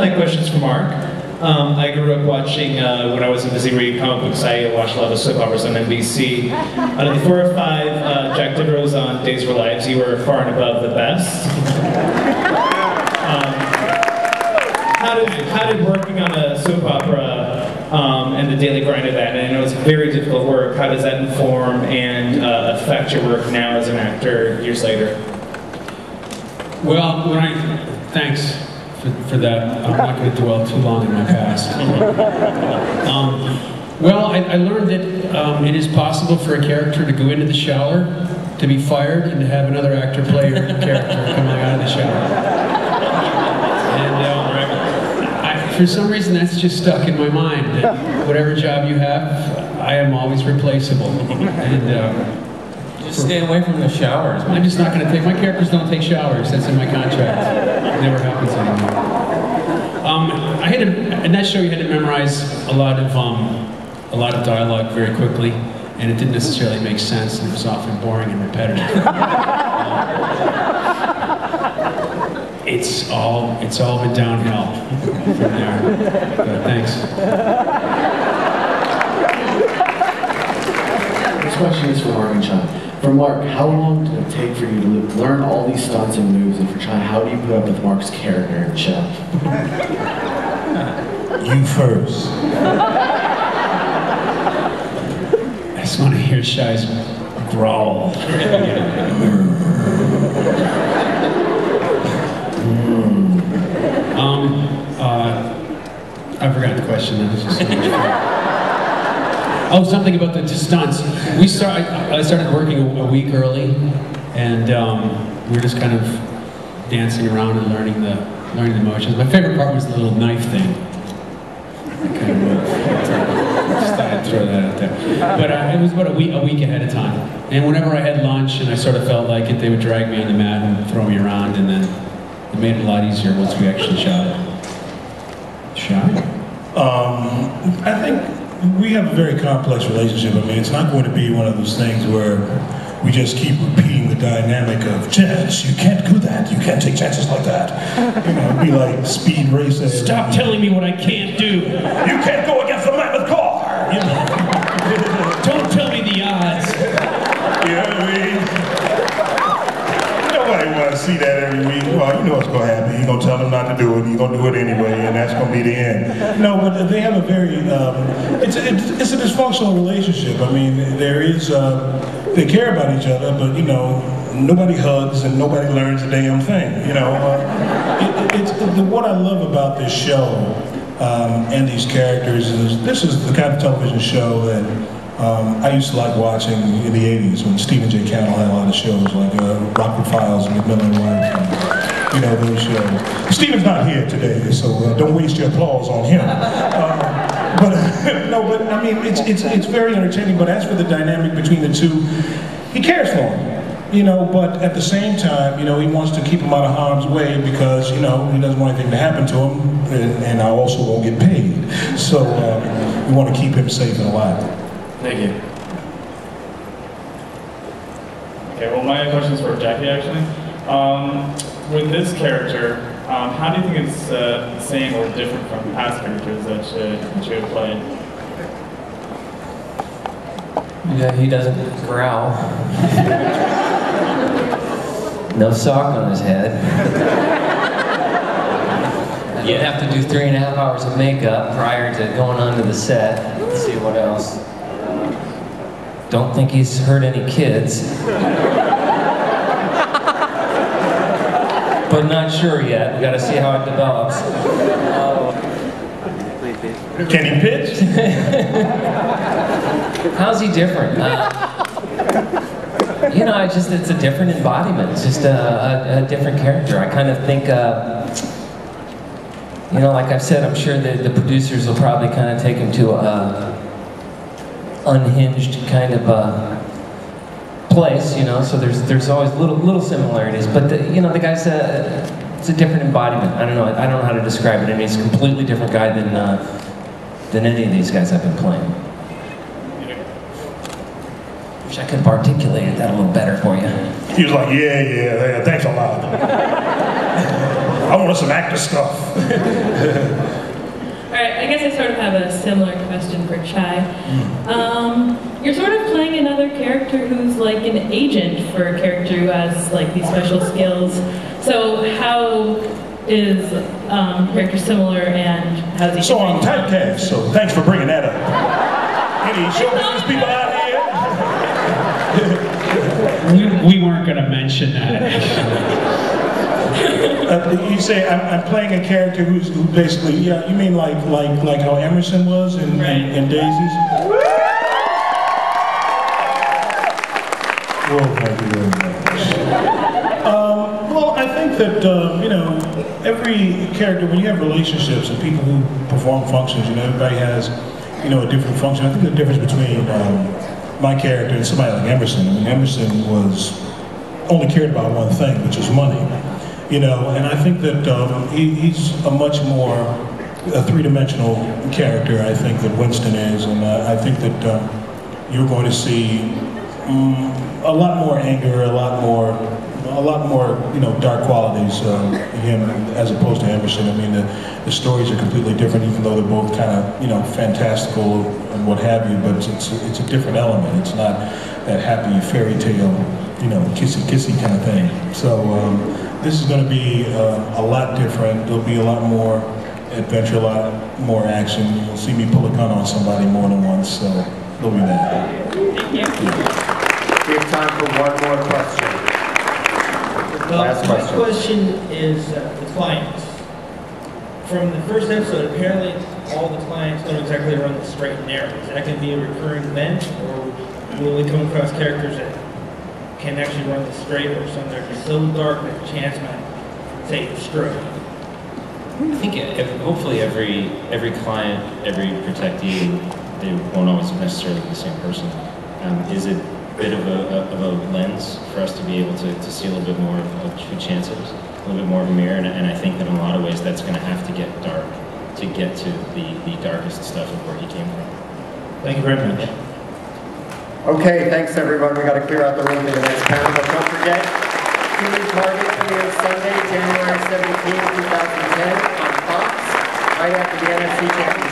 My question's for Mark. I grew up watching, when I was busy reading comic books, I watched a lot of soap operas on NBC. Out of the 4 or 5 Jack Devereaux's on Days of Our Lives, you were far and above the best. How did working on a soap opera and the daily grind of that, and I know it's very difficult work, how does that inform and affect your work now as an actor years later? Well, thanks for that. I'm not going to dwell too long in my past. Well, I learned that it is possible for a character to go into the shower, to be fired, and to have another actor play your character coming out of the shower. And for some reason, that's just stuck in my mind, that whatever job you have, I am always replaceable. And just stay away from the showers. I'm just not going to take, my characters don't take showers, that's in my contract. It never happens anymore. In that show you had to memorize a lot of dialogue very quickly, and it didn't necessarily make sense, and it was often boring and repetitive. It's all been downhill from there. But thanks. This question is for Mark and Chai. For Mark, how long did it take for you to learn all these stunts and moves? And for Chai, how do you put up with Mark's character in the show? You first. I just want to hear Shai's growl. I forgot the question. That was just so much fun. Oh, something about the stunts. I started working a week early, and we were just kind of dancing around and learning the motions. My favorite part was the little knife thing. Kind of just thought I'd throw that out there. But it was about a week ahead of time. And whenever I had lunch and I sort of felt like it, they would drag me on the mat and throw me around, and then it made it a lot easier once we actually shot it. Shot? I think we have a very complex relationship. I mean, it's not going to be one of those things where we just keep repeating the dynamic of chance. You can't do that. You can't take chances like that. You know, it'd be like Speed Racer. Stop telling me what I can't do. You can't go against the mammoth car. You know? Don't tell me the odds. You know what I mean? Nobody wants to see that every week. Well, you know what's going to happen. You're going to tell them not to do it, and you're going to do it anyway, and that's going to be the end. No, but they have a very, it's a dysfunctional relationship. I mean, there is, they care about each other, but, you know, nobody hugs and nobody learns a damn thing, you know. What I love about this show and these characters is this is the kind of television show that I used to like watching in the 80s when Stephen J. Cannell had a lot of shows like Rockford Files and McMillan Wife, and, you know, those shows. Stephen's not here today, so don't waste your applause on him. But I mean, it's very entertaining, but as for the dynamic between the two, he cares for him. You know, but at the same time, you know, he wants to keep him out of harm's way because, you know, he doesn't want anything to happen to him, and I also won't get paid. So we want to keep him safe and alive. Thank you. Okay, well, my question's for Jackie, actually. With this character, how do you think it's the same or different from past characters that you have played? Yeah, he doesn't growl. No sock on his head. You'd have to do 3.5 hours of makeup prior to going onto the set. Let's see what else. Don't think he's hurt any kids. But not sure yet. We gotta see how it develops. Can he pitch? How's he different? You know, it's a different embodiment. It's just a different character. I kind of think, you know, like I've said, I'm sure the producers will probably kind of take him to a unhinged kind of place, you know. So there's always little similarities, but you know, the guy's it's a different embodiment. I don't know how to describe it. I mean, he's a completely different guy than any of these guys I've been playing. Wish I could have articulated that a little better for you. He was like, yeah, thanks a lot. I wanted some actor stuff. All right, I guess I sort of have a similar question for Chai. You're sort of playing another character who's like an agent for a character who has like these special skills. So how is character similar, and how does he? So I'm typecast, so thanks for bringing that up. Any show business people out here? We weren't going to mention that. You say I'm playing a character who basically, yeah, you mean like how Emerson was in Daisies? Well, thank you very much. Well, I think that, you know, every character, when you have relationships and people who perform functions, you know, everybody has, you know, a different function. I think the difference between my character and somebody like Emerson, I mean, Emerson only cared about one thing, which was money. You know, and I think that he's a much more three-dimensional character, I think, that Winston is, and I think that you're going to see a lot more anger, a lot more, you know, dark qualities in him as opposed to Emerson. I mean, the stories are completely different, even though they're both kind of, you know, fantastical and what have you. But it's a different element. It's not that happy fairy tale, you know, kissy kind of thing. So this is going to be a lot different. There'll be a lot more adventure, a lot more action. You'll see me pull a gun on somebody more than once. So there'll be that. Thank you. We have time for one more question. Last question. My question is the clients. From the first episode, apparently all the clients don't exactly run the straight and narrow. Is that going to be a recurring event, or will we come across characters that can actually run the straight, or some that are so dark that Chance might say destroy? I think hopefully every client, every protectee, they won't always necessarily be the same person. Is it a bit of a lens for us to be able to see a little bit more of who Chance is, a little bit more of a mirror, and I think that in a lot of ways that's going to have to get dark to get to the darkest stuff of where he came from. Thank you very much. Okay, thanks everyone. We got to clear out the room for the next panel, but don't forget, TV Target premieres Sunday, January 17, 2010 on Fox, right after the NFC Championship.